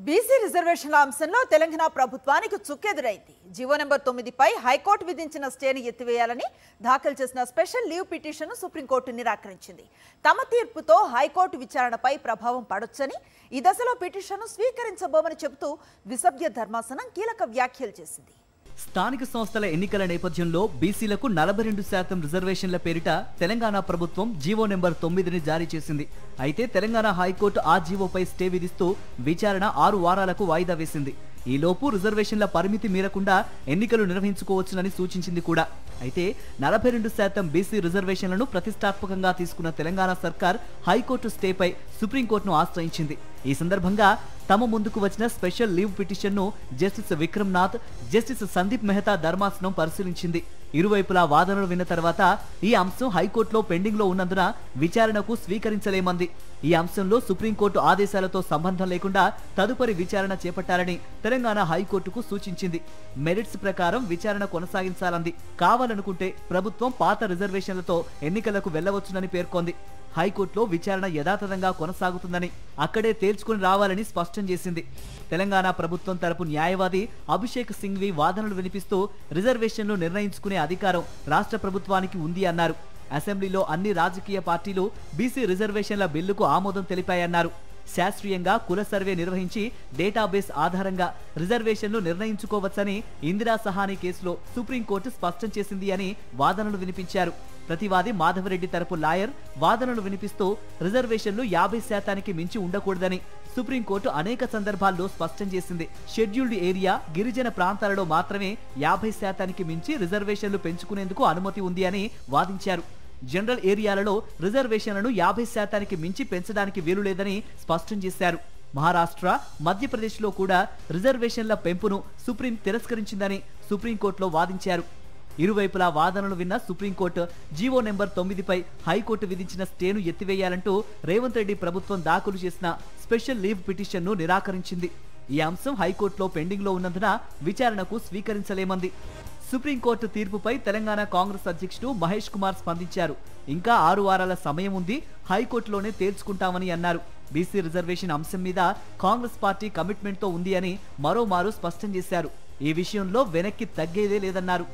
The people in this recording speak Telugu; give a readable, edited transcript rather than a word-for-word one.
బీసీ రిజర్వేషన్ల అంశంలో తెలంగాణ ప్రభుత్వానికి చుక్కెదురైంది. జీవో నెంబర్ 9 పై హైకోర్టు విధించిన స్టేని ఎత్తివేయాలని దాఖలు చేసిన స్పెషల్ లీవ్ పిటిషన్ను సుప్రీంకోర్టు నిరాకరించింది. తమ తీర్పుతో హైకోర్టు విచారణపై ప్రభావం పడొచ్చని, ఈ దశలో పిటిషన్ను స్వీకరించబోమని చెబుతూ విసభ్య ధర్మాసనం కీలక వ్యాఖ్యలు చేసింది. స్థానిక సంస్థల ఎన్నికల నేపథ్యంలో బీసీలకు 42% రిజర్వేషన్ల పేరిట తెలంగాణ ప్రభుత్వం జీవో నెంబర్ 9ని జారీ చేసింది. అయితే తెలంగాణ హైకోర్టు ఆ జీవోపై స్టే విధిస్తూ విచారణ 6 వారాలకు వాయిదా వేసింది. ఈలోపు రిజర్వేషన్ల పరిమితి మీరకుండా ఎన్నికలు నిర్వహించుకోవచ్చునని సూచించింది కూడా. అయితే 42% బీసీ రిజర్వేషన్లను ప్రతిష్టాత్మకంగా తీసుకున్న తెలంగాణ సర్కార్ హైకోర్టు స్టేపై సుప్రీంకోర్టును ఆశ్రయించింది. ఈ సందర్భంగా తమ ముందుకు వచ్చిన స్పెషల్ లీవ్ పిటిషన్ను జస్టిస్ విక్రమ్నాథ్, జస్టిస్ సందీప్ మెహతా ధర్మాసనం పరిశీలించింది. ఇరువైపులా వాదనలు విన్న తర్వాత ఈ అంశం హైకోర్టులో పెండింగ్ లో ఉన్నందున విచారణకు స్వీకరించలేమంది. ఈ అంశంలో సుప్రీంకోర్టు ఆదేశాలతో సంబంధం లేకుండా తదుపరి విచారణ చేపట్టాలని తెలంగాణ హైకోర్టుకు సూచించింది. మెరిట్స్ ప్రకారం విచారణ కొనసాగించాలంది. కావాలనుకుంటే ప్రభుత్వం పాత రిజర్వేషన్లతో ఎన్నికలకు వెళ్లవచ్చునని పేర్కొంది. హైకోర్టులో విచారణ యథాతథంగా కొనసాగుతుందని, అక్కడే తేల్చుకుని రావాలని స్పష్టం చేసింది. తెలంగాణ ప్రభుత్వం తరపు న్యాయవాది అభిషేక్ సింఘ్వి వాదనలు వినిపిస్తూ రిజర్వేషన్లు నిర్ణయించుకునే అధికారం రాష్ట్ర ప్రభుత్వానికి ఉంది అన్నారు. అసెంబ్లీలో అన్ని రాజకీయ పార్టీలు బీసీ రిజర్వేషన్ల బిల్లుకు ఆమోదం తెలిపాయన్నారు. శాస్త్రీయంగా కుల సర్వే నిర్వహించి డేటాబేస్ ఆధారంగా రిజర్వేషన్లు నిర్ణయించుకోవచ్చని ఇందిరా సహానీ కేసులో సుప్రీంకోర్టు స్పష్టం చేసింది అని వాదనలు వినిపించారు. ప్రతివాది మాధవరెడ్డి తరపు లాయర్ వాదనలు వినిపిస్తూ రిజర్వేషన్లు 50% మించి ఉండకూడదని సుప్రీంకోర్టు అనేక సందర్భాల్లో స్పష్టం చేసింది. షెడ్యూల్డ్ ఏరియా, గిరిజన ప్రాంతాలలో మాత్రమే 50% మించి రిజర్వేషన్లు పెంచుకునేందుకు అనుమతి ఉంది అని వాదించారు. జనరల్ ఏరియాలలో రిజర్వేషన్లను 50% మించి పెంచడానికి వీలు లేదని స్పష్టం చేశారు. మహారాష్ట్ర, మధ్యప్రదేశ్లో కూడా రిజర్వేషన్ల పెంపును సుప్రీం తిరస్కరించిందని సుప్రీంకోర్టులో వాదించారు. ఇరువైపులా వాదనలు విన్న సుప్రీంకోర్టు జీవో నెంబర్ 9పై హైకోర్టు విధించిన స్టేను ఎత్తివేయాలంటూ రేవంత్ రెడ్డి ప్రభుత్వం దాఖలు చేసిన స్పెషల్ లీవ్ పిటిషన్ను నిరాకరించింది. ఈ అంశం హైకోర్టులో పెండింగ్ లో ఉన్నందున విచారణకు స్వీకరించలేమంది. సుప్రీంకోర్టు తీర్పుపై తెలంగాణ కాంగ్రెస్ అధ్యక్షుడు మహేష్ కుమార్ స్పందించారు. ఇంకా 6 వారాల సమయం ఉంది, హైకోర్టులోనే తేల్చుకుంటామని అన్నారు. బీసీ రిజర్వేషన్ అంశం మీద కాంగ్రెస్ పార్టీ కమిట్మెంట్తో ఉంది అని మరోమారు స్పష్టం చేశారు. ఈ విషయంలో వెనక్కి తగ్గేదే లేదన్నారు.